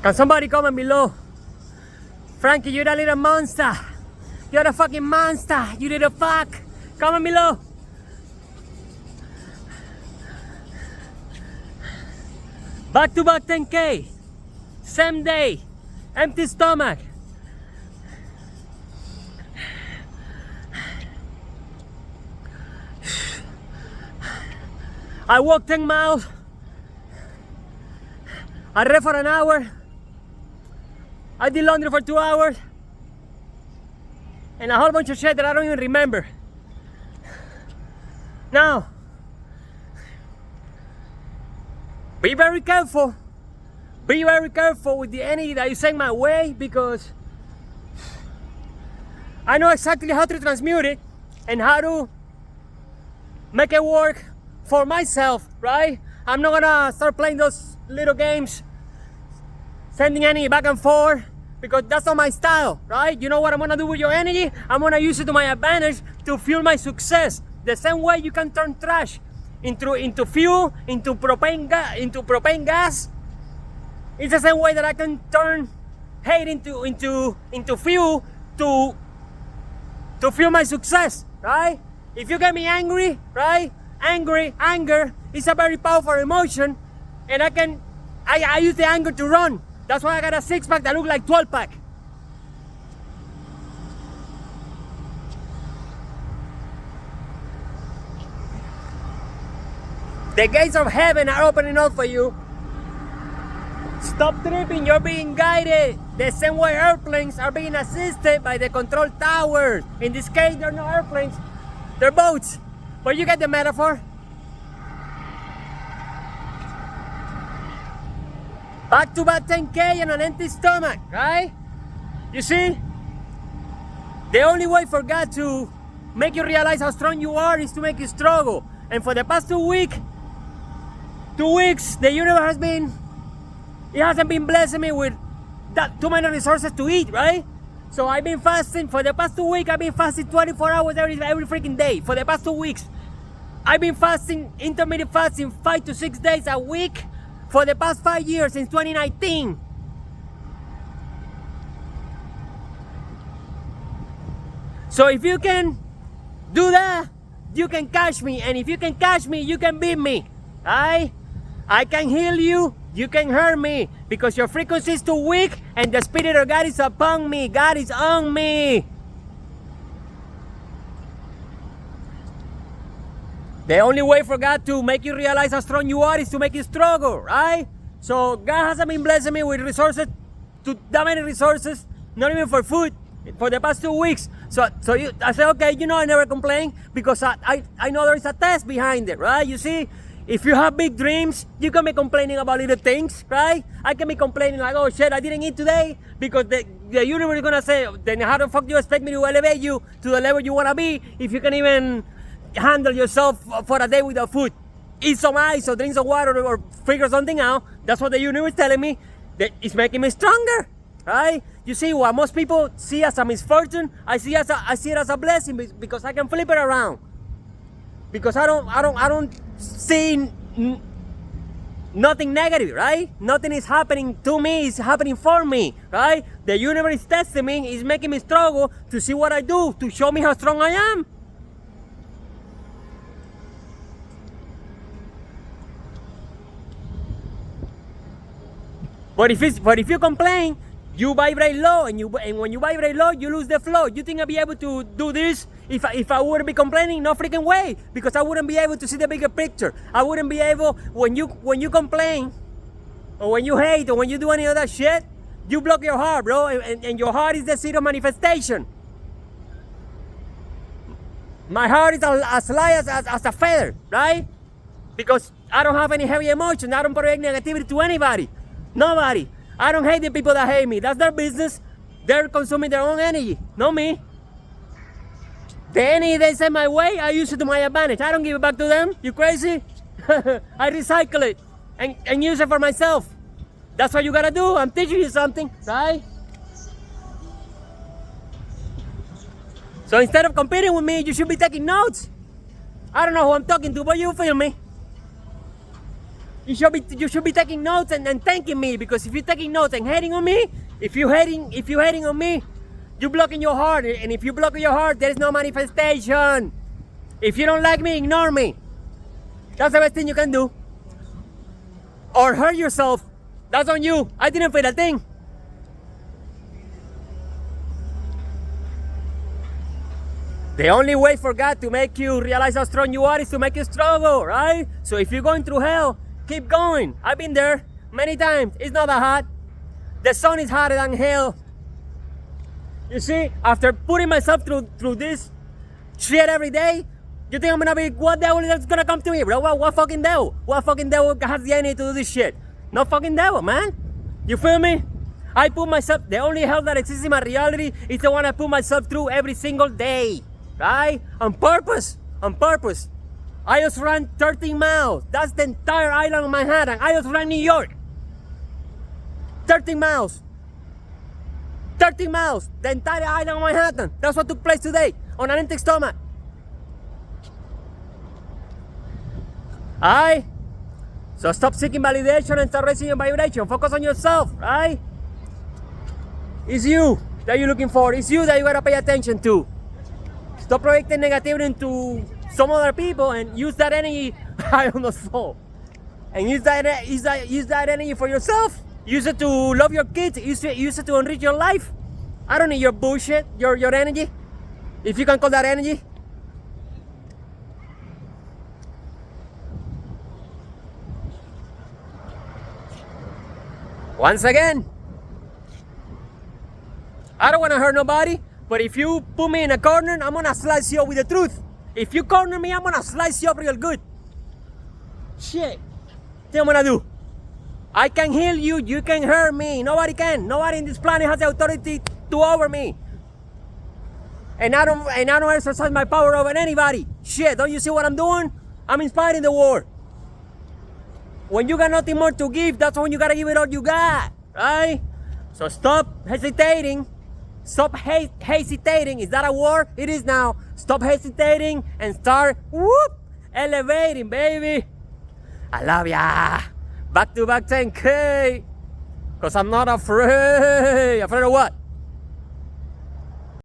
Can somebody comment below? Frankie, you're a little monster. You're a fucking monster. You little fuck. Comment below. Back to back 10K. Same day. Empty stomach. I walked 10 miles. I read for an hour. I did laundry for 2 hours. And a whole bunch of shit that I don't even remember. Now, be very careful. Be very careful with the energy that you send my way, because I know exactly how to transmute it and how to make it work for myself, right? I'm not gonna start playing those little games, sending energy back and forth, because that's not my style, right? You know what I'm gonna do with your energy? I'm gonna use it to my advantage to fuel my success. The same way you can turn trash into fuel, into propane gas. It's the same way that I can turn hate into fuel to fuel my success, right? If you get me angry, right? Anger is a very powerful emotion, and I use the anger to run. That's why I got a 6-pack that looks like 12-pack. The gates of heaven are opening up for you. Stop tripping, you're being guided. The same way airplanes are being assisted by the control towers. In this case, they're not airplanes, they're boats. But you get the metaphor. Back to back 10K and an empty stomach, right? You see? The only way for God to make you realize how strong you are is to make you struggle. And for the past 2 weeks, the universe hasn't been blessing me with too many resources to eat, right? So I've been fasting for the past 2 weeks. I've been fasting 24 hours every freaking day for the past 2 weeks. I've been fasting, intermittent fasting, 5 to 6 days a week for the past 5 years, since 2019. So if you can do that, you can catch me. And if you can catch me, you can beat me. I can heal you, you can hurt me, because your frequency is too weak and the Spirit of God is upon me. God is on me. The only way for God to make you realize how strong you are is to make you struggle, right? So God hasn't been blessing me with resources, that many resources, not even for food, for the past 2 weeks. So I say, okay, you know, I never complain, because I know there is a test behind it, right? You see, if you have big dreams, you can be complaining about little things, right? I can be complaining like, oh shit, I didn't eat today, because the universe is gonna say, then how the fuck do you expect me to elevate you to the level you wanna be if you can even handle yourself for a day without food? Eat some ice or drink some water or figure something out. That's what the universe is telling me. That it's making me stronger, right? You see, what most people see as a misfortune, I see it as a blessing, because I can flip it around. Because I don't see nothing negative, right? Nothing is happening to me, it's happening for me, right? The universe is testing me, is making me struggle to see what I do, to show me how strong I am. But if you complain, you vibrate low, and when you vibrate low, you lose the flow. You think I'd be able to do this if I wouldn't be complaining? No freaking way, because I wouldn't be able to see the bigger picture. I wouldn't be able, when you complain, or when you hate, or when you do any of that shit, you block your heart, bro, and your heart is the seed of manifestation. My heart is as light as a feather, right? Because I don't have any heavy emotion. I don't project negativity to anybody. Nobody. I don't hate the people that hate me. That's their business. They're consuming their own energy, not me. The energy they send my way, I use it to my advantage. I don't give it back to them. You crazy? I recycle it and use it for myself. That's what you gotta do. I'm teaching you something, right? So instead of competing with me, you should be taking notes. I don't know who I'm talking to, but you feel me. You should be taking notes and thanking me, because if you're taking notes and hating on me, if you're hating on me, you're blocking your heart, and if you block your heart, there is no manifestation. If you don't like me, ignore me. That's the best thing you can do. Or hurt yourself. That's on you. I didn't feel a thing. The only way for God to make you realize how strong you are is to make you struggle, right? So if you're going through hell, keep going. I've been there many times. It's not that hot. The sun is hotter than hell. You see, after putting myself through this shit every day, you think I'm gonna be, what devil is gonna come to me, bro? What fucking devil? What fucking devil has the energy to do this shit? No fucking devil, man. You feel me? I put myself, the only hell that exists in my reality is the one I put myself through every single day. Right? On purpose. On purpose. I just ran 13 miles. That's the entire island of Manhattan. I just ran New York. 13 miles. 13 miles. The entire island of Manhattan. That's what took place today on an empty stomach. Alright? So stop seeking validation and start raising your vibration. Focus on yourself, right? It's you that you're looking for. It's you that you gotta pay attention to. Stop projecting negativity into some other people and use that energy on the soul. And use that energy for yourself. Use it to love your kids. Use it to enrich your life. I don't need your bullshit, your energy. If you can call that energy. Once again, I don't want to hurt nobody. But if you put me in a corner, I'm gonna slice you up with the truth. If you corner me, I'm gonna slice you up real good. Shit. What I'm gonna do? I can heal you, you can hurt me. Nobody can. Nobody in this planet has the authority to over me. And I don't exercise my power over anybody. Shit, don't you see what I'm doing? I'm inspiring the world. When you got nothing more to give, that's when you gotta give it all you got. Right? So stop hesitating. Stop hesitating. Is that a word? It is now. Stop hesitating and start elevating, baby. I love ya. Back to back 10K. Because I'm not afraid. Afraid of what?